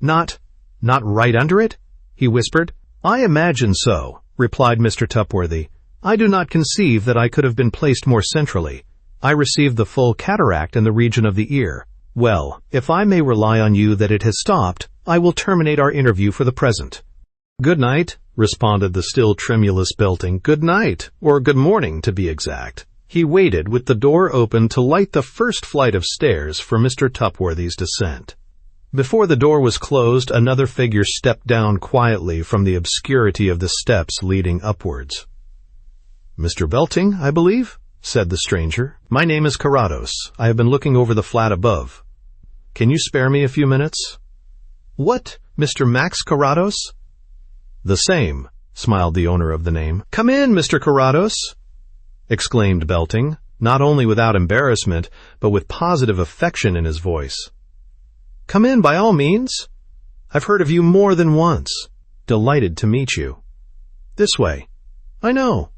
Not right under it? He whispered. I imagine so, replied Mr. Tupworthy. I do not conceive that I could have been placed more centrally. I received the full cataract in the region of the ear. Well, if I may rely on you that it has stopped, I will terminate our interview for the present. Good night, responded the still tremulous Belting. Good night, or good morning to be exact. He waited with the door open to light the first flight of stairs for Mr. Tupworthy's descent. Before the door was closed, another figure stepped down quietly from the obscurity of the steps leading upwards. Mr. Belting, I believe? Said the stranger. My name is Carrados. I have been looking over the flat above. Can you spare me a few minutes? What, Mr. Max Carrados? The same, smiled the owner of the name. Come in, Mr. Carrados, exclaimed Belting, not only without embarrassment, but with positive affection in his voice. Come in by all means. I've heard of you more than once. Delighted to meet you. This way. I know.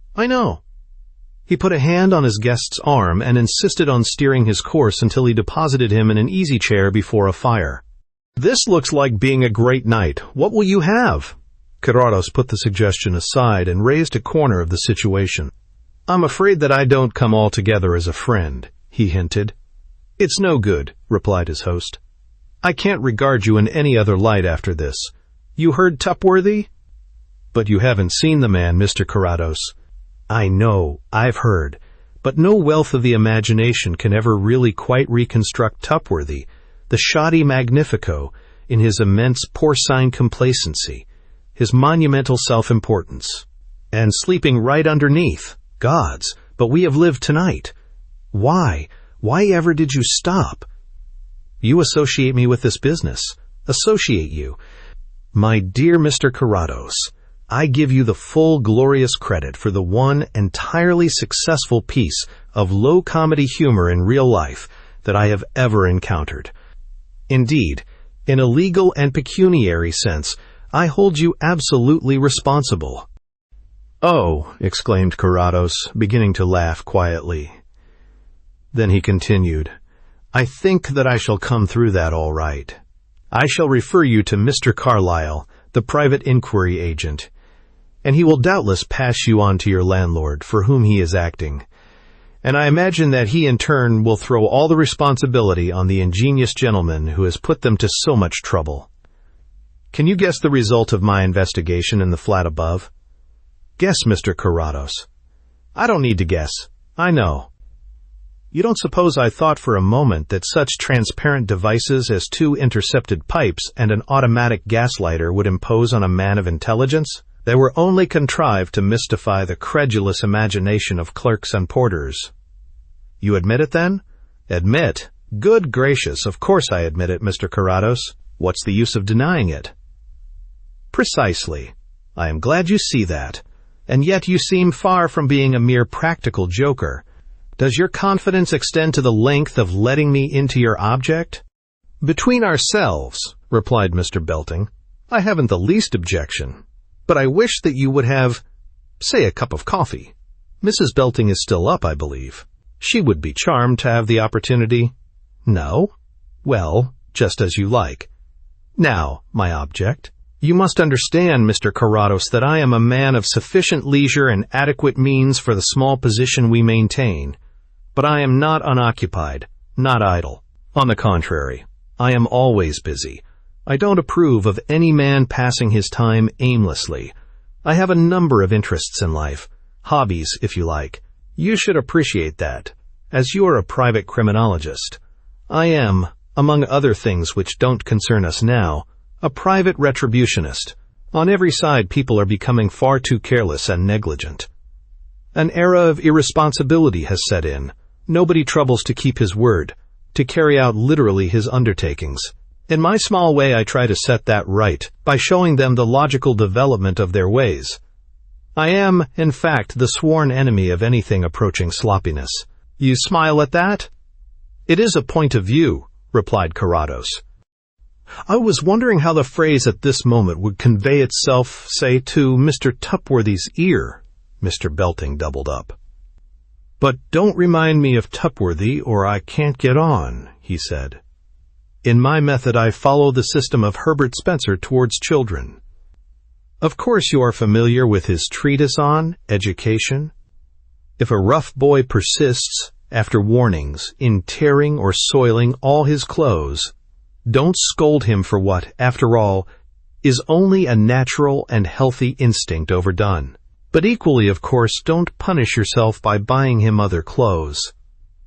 He put a hand on his guest's arm and insisted on steering his course until he deposited him in an easy chair before a fire. This looks like being a great night. What will you have? Carrados put the suggestion aside and raised a corner of the situation. I'm afraid that I don't come altogether as a friend, he hinted. It's no good, replied his host. I can't regard you in any other light after this. You heard Tupworthy? But you haven't seen the man, Mr. Carrados. I know, I've heard, but no wealth of the imagination can ever really quite reconstruct Tupworthy, the shoddy magnifico, in his immense porcine complacency, his monumental self-importance. And sleeping right underneath. Gods, but we have lived tonight. Why ever did you stop? You associate me with this business. Associate you. My dear Mr. Carrados, I give you the full glorious credit for the one entirely successful piece of low comedy humor in real life that I have ever encountered. Indeed, in a legal and pecuniary sense, I hold you absolutely responsible. Oh, exclaimed Carrados, beginning to laugh quietly. Then he continued, I think that I shall come through that all right. I shall refer you to Mr. Carlyle, the private inquiry agent, and he will doubtless pass you on to your landlord, for whom he is acting. And I imagine that he in turn will throw all the responsibility on the ingenious gentleman who has put them to so much trouble. Can you guess the result of my investigation in the flat above? Guess, Mr. Carrados. I don't need to guess. I know. You don't suppose I thought for a moment that such transparent devices as 2 intercepted pipes and an automatic gas lighter would impose on a man of intelligence? They were only contrived to mystify the credulous imagination of clerks and porters. You admit it, then? Admit? Good gracious, of course I admit it, Mr. Carrados. What's the use of denying it? Precisely. I am glad you see that. And yet you seem far from being a mere practical joker. Does your confidence extend to the length of letting me into your object? Between ourselves, replied Mr. Belting, I haven't the least objection. But I wish that you would have, say, a cup of coffee. Mrs. Belting is still up, I believe. She would be charmed to have the opportunity. No? Well, just as you like. Now, my object. You must understand, Mr. Carrados, that I am a man of sufficient leisure and adequate means for the small position we maintain. But I am not unoccupied, not idle. On the contrary, I am always busy, I don't approve of any man passing his time aimlessly. I have a number of interests in life, hobbies, if you like. You should appreciate that, as you are a private criminologist. I am, among other things which don't concern us now, a private retributionist. On every side, people are becoming far too careless and negligent. An era of irresponsibility has set in. Nobody troubles to keep his word, to carry out literally his undertakings. In my small way, I try to set that right by showing them the logical development of their ways. I am, in fact, the sworn enemy of anything approaching sloppiness. You smile at that? It is a point of view, replied Carrados. I was wondering how the phrase at this moment would convey itself, say, to Mr. Tupworthy's ear. Mr. Belting doubled up. But don't remind me of Tupworthy, or I can't get on, he said. In my method, I follow the system of Herbert Spencer towards children. Of course you are familiar with his treatise on education. If a rough boy persists, after warnings, in tearing or soiling all his clothes, don't scold him for what, after all, is only a natural and healthy instinct overdone. But equally, of course, don't punish yourself by buying him other clothes.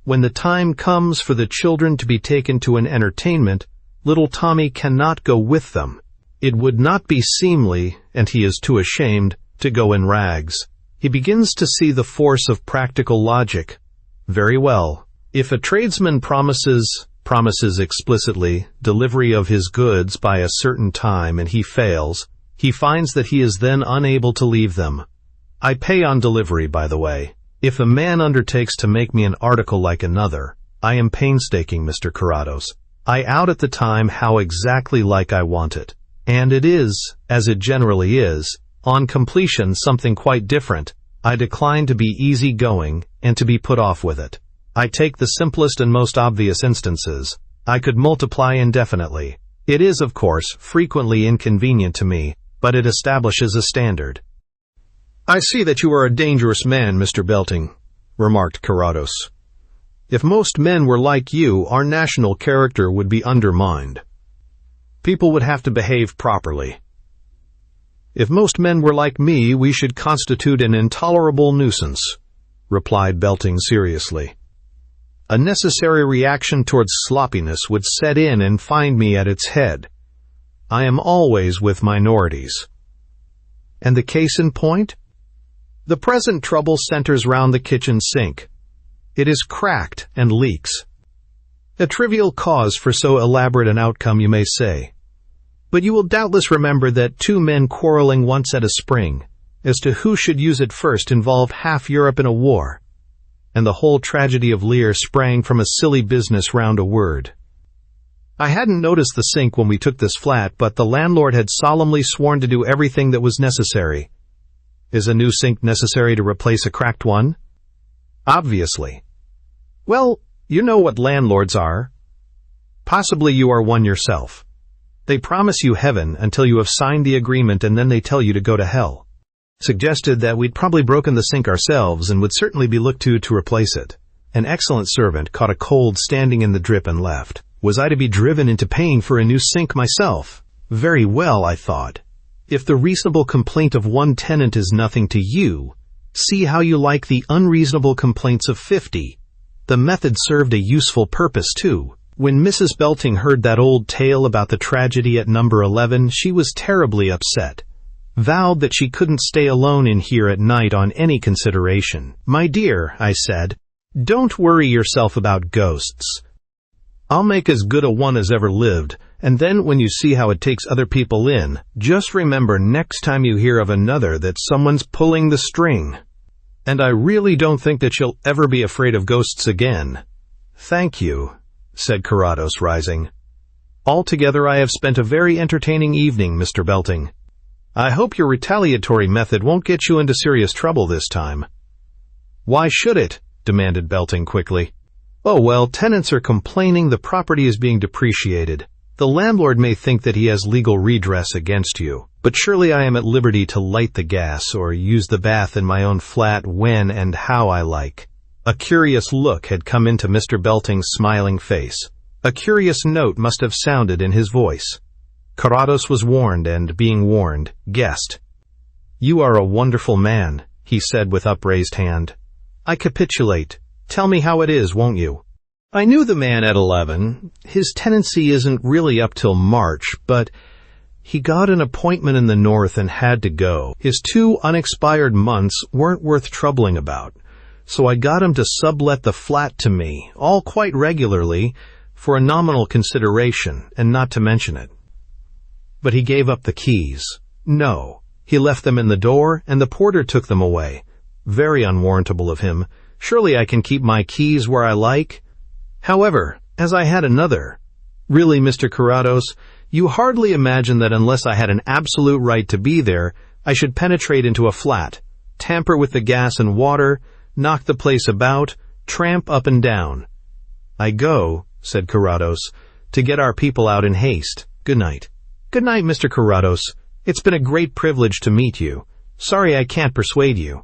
When the time comes for the children to be taken to an entertainment, little Tommy cannot go with them. It would not be seemly, and he is too ashamed, to go in rags. He begins to see the force of practical logic. Very well. If a tradesman promises explicitly delivery of his goods by a certain time and he fails, he finds that he is then unable to leave them. I pay on delivery, by the way. If a man undertakes to make me an article like another, I am painstaking, Mr. Carrados. I out at the time how exactly like I want it. And it is, as it generally is, on completion something quite different. I decline to be easy-going and to be put off with it. I take the simplest and most obvious instances. I could multiply indefinitely. It is, of course, frequently inconvenient to me, but it establishes a standard. I see that you are a dangerous man, Mr. Belting, remarked Carrados. If most men were like you, our national character would be undermined. People would have to behave properly. If most men were like me, we should constitute an intolerable nuisance, replied Belting seriously. A necessary reaction towards sloppiness would set in and find me at its head. I am always with minorities. And the case in point? The present trouble centers round the kitchen sink. It is cracked and leaks. A trivial cause for so elaborate an outcome, you may say. But you will doubtless remember that two men quarreling once at a spring, as to who should use it first, involved half Europe in a war, and the whole tragedy of Lear sprang from a silly business round a word. I hadn't noticed the sink when we took this flat, but the landlord had solemnly sworn to do everything that was necessary. Is a new sink necessary to replace a cracked one? Obviously. Well, you know what landlords are. Possibly you are one yourself. They promise you heaven until you have signed the agreement, and then they tell you to go to hell. Suggested that we'd probably broken the sink ourselves and would certainly be looked to replace it. An excellent servant caught a cold standing in the drip and left. Was I to be driven into paying for a new sink myself? Very well, I thought. If the reasonable complaint of one tenant is nothing to you, see how you like the unreasonable complaints of 50. The method served a useful purpose, too. When Mrs. Belting heard that old tale about the tragedy at number 11, she was terribly upset. Vowed that she couldn't stay alone in here at night on any consideration. My dear, I said, don't worry yourself about ghosts. I'll make as good a one as ever lived, and then when you see how it takes other people in, just remember next time you hear of another that someone's pulling the string. And I really don't think that you'll ever be afraid of ghosts again. Thank you, said Carrados, rising. Altogether I have spent a very entertaining evening, Mr. Belting. I hope your retaliatory method won't get you into serious trouble this time. Why should it? Demanded Belting quickly. Oh, well, tenants are complaining the property is being depreciated. The landlord may think that he has legal redress against you, but surely I am at liberty to light the gas or use the bath in my own flat when and how I like. A curious look had come into Mr. Belting's smiling face. A curious note must have sounded in his voice. Carrados was warned and, being warned, guessed. "You are a wonderful man," he said with upraised hand. "I capitulate. Tell me how it is, won't you?" I knew the man at 11. His tenancy isn't really up till March, but he got an appointment in the north and had to go. His 2 unexpired months weren't worth troubling about, so I got him to sublet the flat to me, all quite regularly, for a nominal consideration, and not to mention it. But he gave up the keys. No, he left them in the door, and the porter took them away. Very unwarrantable of him. Surely I can keep my keys where I like. However, as I had another, "Really, Mr. Carrados, you hardly imagine that unless I had an absolute right to be there, I should penetrate into a flat, tamper with the gas and water, knock the place about, tramp up and down." "I go," said Carrados, "to get our people out in haste. Good night." "Good night, Mr. Carrados. It's been a great privilege to meet you. Sorry I can't persuade you."